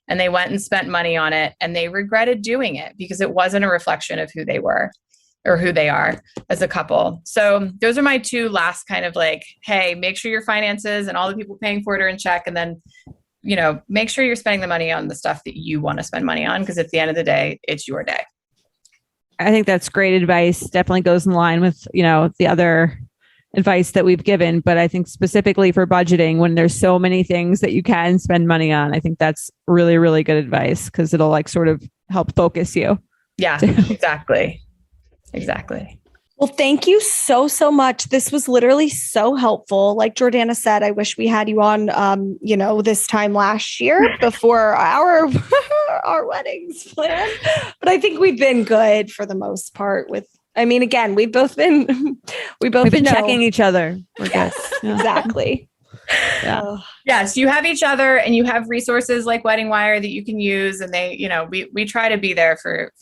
And they went and spent money on it and they regretted doing it because it wasn't a reflection of who they were or who they are as a couple. So those are my 2 last kind of like, hey, make sure your finances and all the people paying for it are in check. And then, make sure you're spending the money on the stuff that you want to spend money on, because at the end of the day, it's your day. I think that's great advice. Definitely goes in line with, the other advice that we've given. But I think specifically for budgeting, when there's so many things that you can spend money on, I think that's really, really good advice, because it'll like sort of help focus you. Yeah, exactly. Exactly. Well, thank you so, so much. This was literally so helpful. Like Jordana said, I wish we had you on, this time last year before our weddings planned. But I think we've been good for the most part again, we've been checking each other. Yes, exactly. Yeah. Yes, you have each other and you have resources like Wedding Wire that you can use. And they, we try to be there for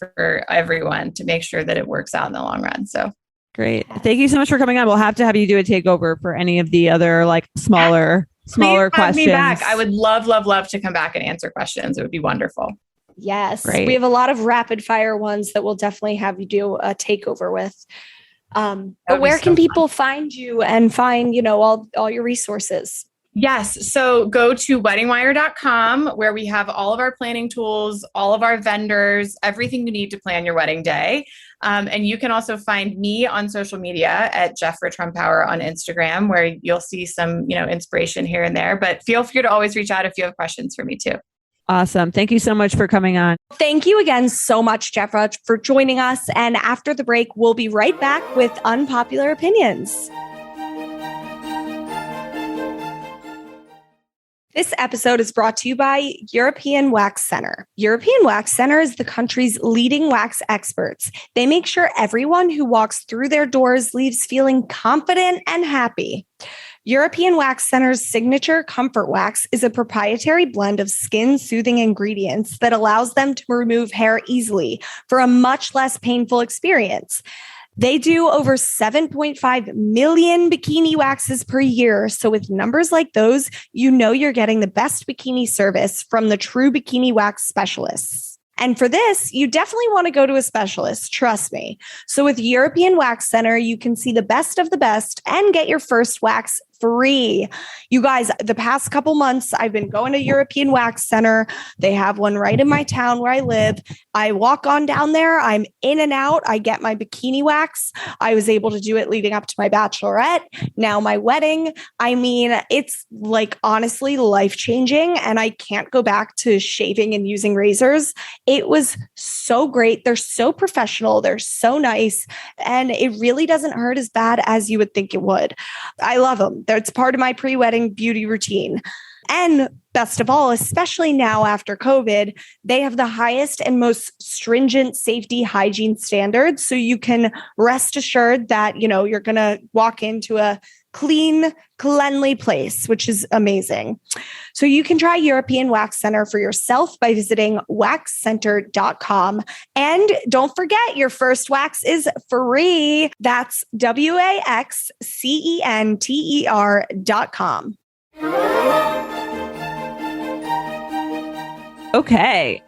everyone to make sure that it works out in the long run. So great. Thank you so much for coming on. We'll have to have you do a takeover for any of the other like smaller questions. Have me back. I would love to come back and answer questions. It would be wonderful. Yes. Great. We have a lot of rapid fire ones that we'll definitely have you do a takeover with. But where can people find you and find, all your resources? Yes. So go to weddingwire.com, where we have all of our planning tools, all of our vendors, everything you need to plan your wedding day. And you can also find me on social media at Jeffra Trumpower on Instagram, where you'll see some, inspiration here and there. But feel free to always reach out if you have questions for me too. Awesome. Thank you so much for coming on. Thank you again so much, Jeffra, for joining us. And after the break, we'll be right back with unpopular opinions. This episode is brought to you by European Wax Center. European Wax Center is the country's leading wax experts. They make sure everyone who walks through their doors leaves feeling confident and happy. European Wax Center's signature Comfort Wax is a proprietary blend of skin-soothing ingredients that allows them to remove hair easily for a much less painful experience. They do over 7.5 million bikini waxes per year. So with numbers like those, you're getting the best bikini service from the true bikini wax specialists. And for this, you definitely want to go to a specialist, trust me. So with European Wax Center, you can see the best of the best and get your first wax free. You guys, the past couple months, I've been going to European Wax Center. They have one right in my town where I live. I walk on down there. I'm in and out. I get my bikini wax. I was able to do it leading up to my bachelorette. Now my wedding. It's like honestly life-changing, and I can't go back to shaving and using razors. It was so great. They're so professional. They're so nice. And it really doesn't hurt as bad as you would think it would. I love them. It's part of my pre-wedding beauty routine. And best of all, especially now after COVID, they have the highest and most stringent safety hygiene standards. So you can rest assured that, you're going to walk into a clean, cleanly place, which is amazing. So you can try European Wax Center for yourself by visiting waxcenter.com. And don't forget, your first wax is free. That's waxcenter.com. Okay.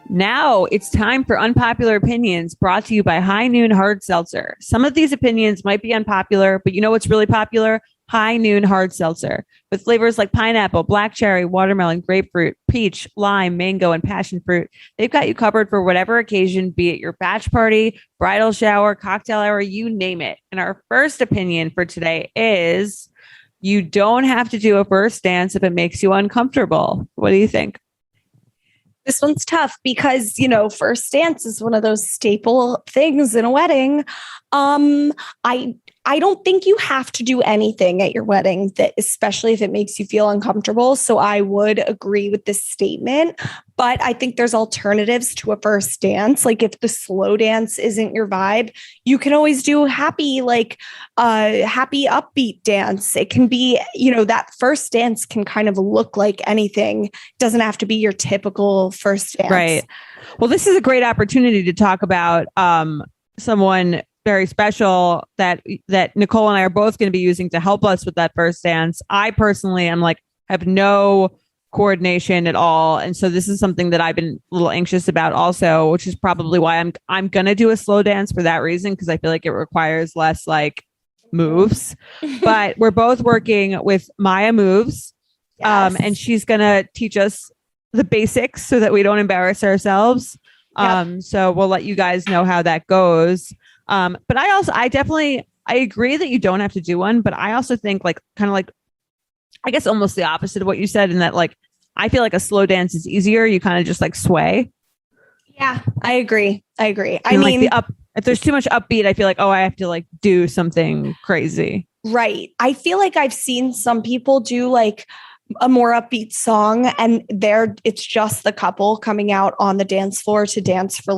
Now it's time for unpopular opinions brought to you by High Noon Hard Seltzer. Some of these opinions might be unpopular, but you know what's really popular? High Noon Hard Seltzer with flavors like pineapple, black cherry, watermelon, grapefruit, peach, lime, mango, and passion fruit. They've got you covered for whatever occasion, be it your batch party, bridal shower, cocktail hour, you name it. And our first opinion for today is you don't have to do a first dance if it makes you uncomfortable. What do you think? This one's tough because, first dance is one of those staple things in a wedding. I don't think you have to do anything at your wedding, that especially if it makes you feel uncomfortable. So I would agree with this statement, but I think there's alternatives to a first dance. Like if the slow dance isn't your vibe, you can always do happy upbeat dance. It can be, that first dance can kind of look like anything. It doesn't have to be your typical first dance. Right. Well, this is a great opportunity to talk about someone very special that Nicole and I are both going to be using to help us with that first dance. I personally am have no coordination at all. And so this is something that I've been a little anxious about also, which is probably why I'm going to do a slow dance for that reason, because I feel like it requires less moves. But we're both working with Maya Moves. Yes. And she's going to teach us the basics so that we don't embarrass ourselves. Yep. So we'll let you guys know how that goes. But I agree that you don't have to do one, but I also think I guess almost the opposite of what you said, in that I feel like a slow dance is easier. You kind of just sway. Yeah, I agree. I mean, if there's too much upbeat, I feel I have to do something crazy. Right. I feel like I've seen some people do a more upbeat song, and it's just the couple coming out on the dance floor to dance for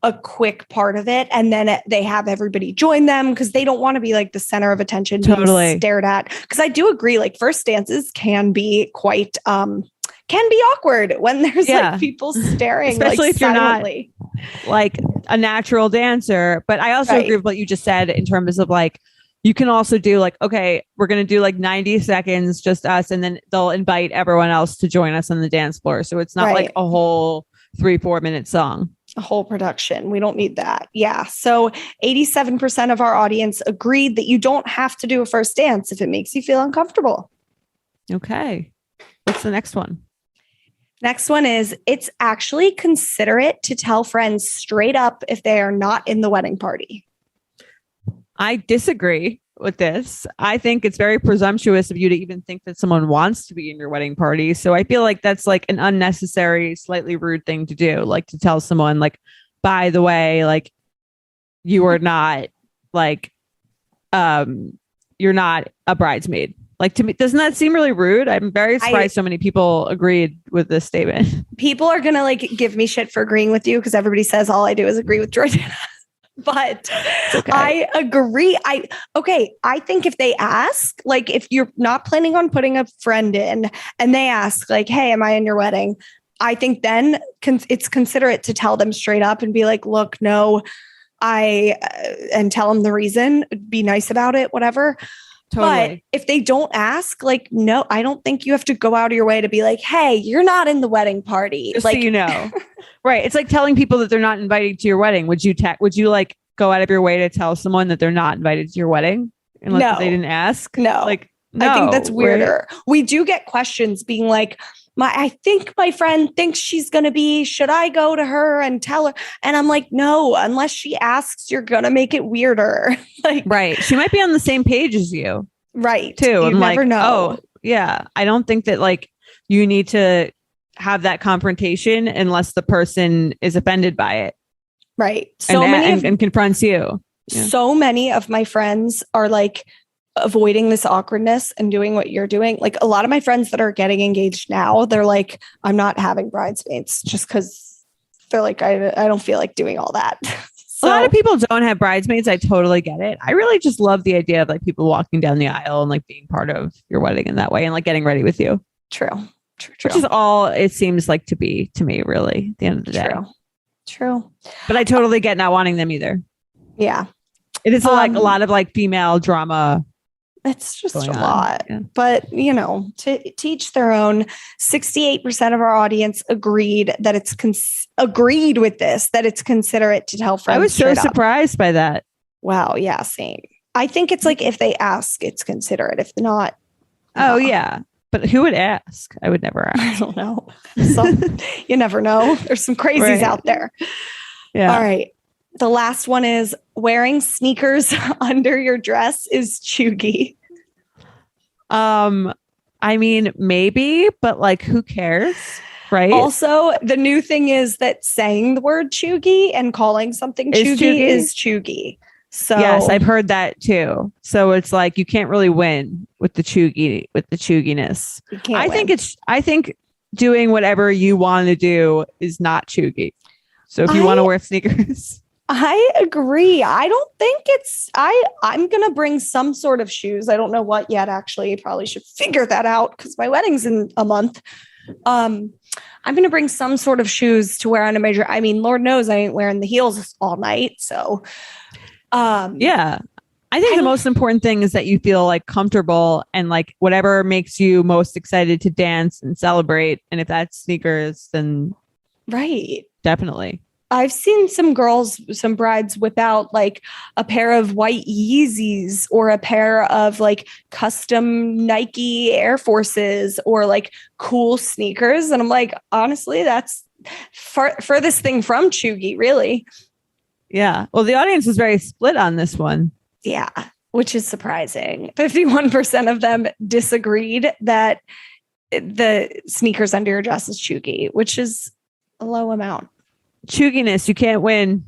a quick part of it, and then they have everybody join them because they don't want to be the center of attention, totally being stared at. Because I do agree, first dances can be quite can be awkward when there's people staring, especially if silently. You're not a natural dancer. But I also agree with what you just said in terms of you can also do okay, we're going to do 90 seconds, just us. And then they'll invite everyone else to join us on the dance floor. So it's not a whole 3-4 minute song. A whole production. We don't need that. Yeah. So 87% of our audience agreed that you don't have to do a first dance if it makes you feel uncomfortable. Okay. What's the next one? Next one is, it's actually considerate to tell friends straight up if they are not in the wedding party. I disagree with this. I think it's very presumptuous of you to even think that someone wants to be in your wedding party. So I feel that's an unnecessary, slightly rude thing to do. To tell someone by the way, you are not you're not a bridesmaid. To me, doesn't that seem really rude? I'm very surprised so many people agreed with this statement. People are going to give me shit for agreeing with you because everybody says all I do is agree with Jordana. But okay. I agree. I think if they ask, if you're not planning on putting a friend in and they ask hey, am I in your wedding? I think then it's considerate to tell them straight up and be look, no, and tell them the reason, be nice about it, whatever. Totally. But if they don't ask, no, I don't think you have to go out of your way to be hey, you're not in the wedding party. Just so you know. Right. It's telling people that they're not invited to your wedding. Would you go out of your way to tell someone that they're not invited to your wedding unless they didn't ask? No. No. I think that's weirder. Right? We do get questions being I think my friend thinks she's going to be, should I go to her and tell her? And I'm no, unless she asks, you're going to make it weirder. Right. She might be on the same page as you. Right. Too. You never know. Oh, yeah. I don't think that you need to have that confrontation unless the person is offended by it. Right. And confronts you. Yeah. So many of my friends are avoiding this awkwardness and doing what you're doing. A lot of my friends that are getting engaged now, they're I'm not having bridesmaids just because they're I don't feel like doing all that. So, a lot of people don't have bridesmaids. I totally get it. I really just love the idea of people walking down the aisle and being part of your wedding in that way and getting ready with you. True. Which is all it seems to be to me, really, at the end of the day. True. But I totally get not wanting them either. Yeah. It is a lot of female drama It's just going a on. lot. Yeah. But, to teach their own. 68% of our audience agreed that it's agreed with this, that it's considerate to tell friends. I was so straight up. surprised by that. Wow. Yeah, same. I think it's like if they ask, it's considerate. If not, Oh, nah. yeah. But who would ask? I would never I ask. don't know. You never know. There's some crazies Right. out there. Yeah. All right. The last one is wearing sneakers under your dress is chuggy. I mean, maybe, but like, who cares? Right. Also, the new thing is that saying the word chuggy and calling something chuggy is chuggy. So yes, I've heard that too. So it's like you can't really win with the chugginess. you can't win. I think doing whatever you want to do is not chuggy. So if you want to wear sneakers. I agree. I don't think I'm going to bring some sort of shoes. I don't know what yet, actually. Probably should figure that out because my wedding's in a month. I'm going to bring some sort of shoes to wear on a major. I mean, Lord knows I ain't wearing the heels all night. So, yeah, I think the most important thing is that you feel like comfortable and like whatever makes you most excited to dance and celebrate. And if that's sneakers, then right. definitely. I've seen some brides whip out like a pair of white Yeezys or a pair of like custom Nike Air Forces or like cool sneakers. And I'm like, honestly, that's furthest thing from chuggy, really. Yeah. Well, the audience was very split on this one. Yeah, which is surprising. 51% of them disagreed that the sneakers under your dress is chuggy, which is a low amount. Chugginess, you can't win.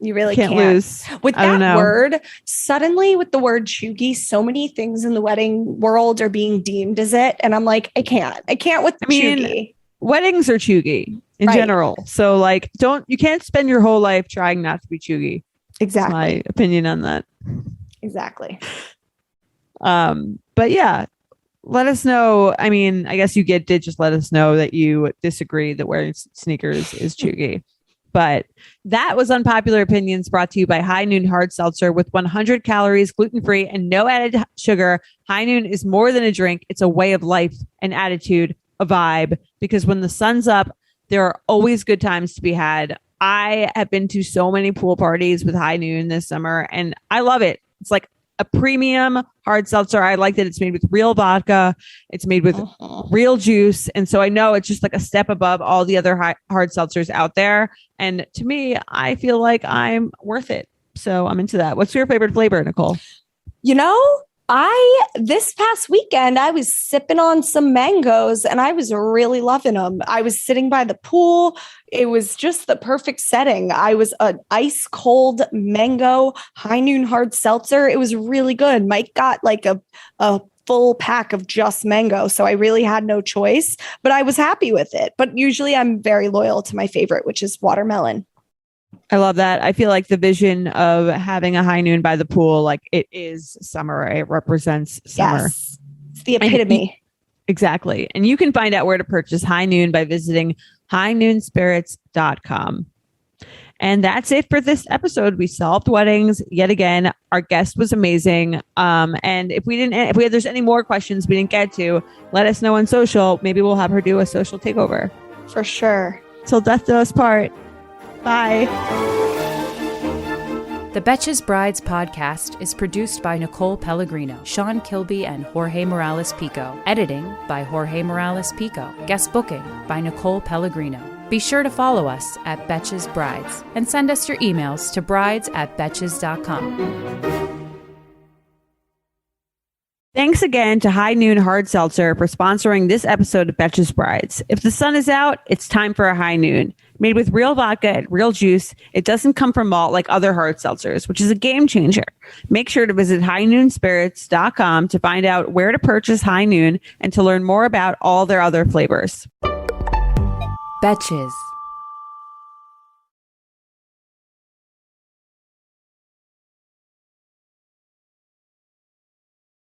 You really can't lose. With that word, suddenly with the word chuggy, so many things in the wedding world are being deemed as it. And I'm like, I can't with chuggy. Weddings are chuggy in general. So like, you can't spend your whole life trying not to be chuggy. Exactly. That's my opinion on that. Exactly. But yeah, let us know. I mean, I guess you did just let us know that you disagree that wearing sneakers is chuggy. But that was Unpopular Opinions, brought to you by High Noon Hard Seltzer with 100 calories, gluten-free, and no added sugar. High Noon is more than a drink. It's a way of life, an attitude, a vibe. Because when the sun's up, there are always good times to be had. I have been to so many pool parties with High Noon this summer, and I love it. It's like a premium hard seltzer. I like that it's made with real vodka. It's made with real juice. And so I know it's just like a step above all the other hard seltzers out there. And to me, I feel like I'm worth it. So I'm into that. What's your favorite flavor, Nicole? This past weekend, I was sipping on some mangoes and I was really loving them. I was sitting by the pool. It was just the perfect setting. I was an ice cold mango High Noon hard seltzer. It was really good. Mike got like a full pack of just mango. So I really had no choice, but I was happy with it. But usually I'm very loyal to my favorite, which is watermelon. I love that. I feel like the vision of having a High Noon by the pool, like it is summer. It represents summer. Yes, it's the epitome. Exactly. And you can find out where to purchase High Noon by visiting highnoonspirits.com. And that's it for this episode. We solved weddings yet again. Our guest was amazing. And if there's any more questions we didn't get to, let us know on social. Maybe we'll have her do a social takeover. For sure. Till death do us part. Bye. The Betches Brides podcast is produced by Nicole Pellegrino, Sean Kilby, and Jorge Morales Pico. Editing by Jorge Morales Pico. Guest booking by Nicole Pellegrino. Be sure to follow us at Betches Brides and send us your emails to brides@betches.com. Thanks again to High Noon Hard Seltzer for sponsoring this episode of Betches Brides. If the sun is out, it's time for a High Noon. Made with real vodka and real juice, it doesn't come from malt like other hard seltzers, which is a game changer. Make sure to visit highnoonspirits.com to find out where to purchase High Noon and to learn more about all their other flavors. Betches.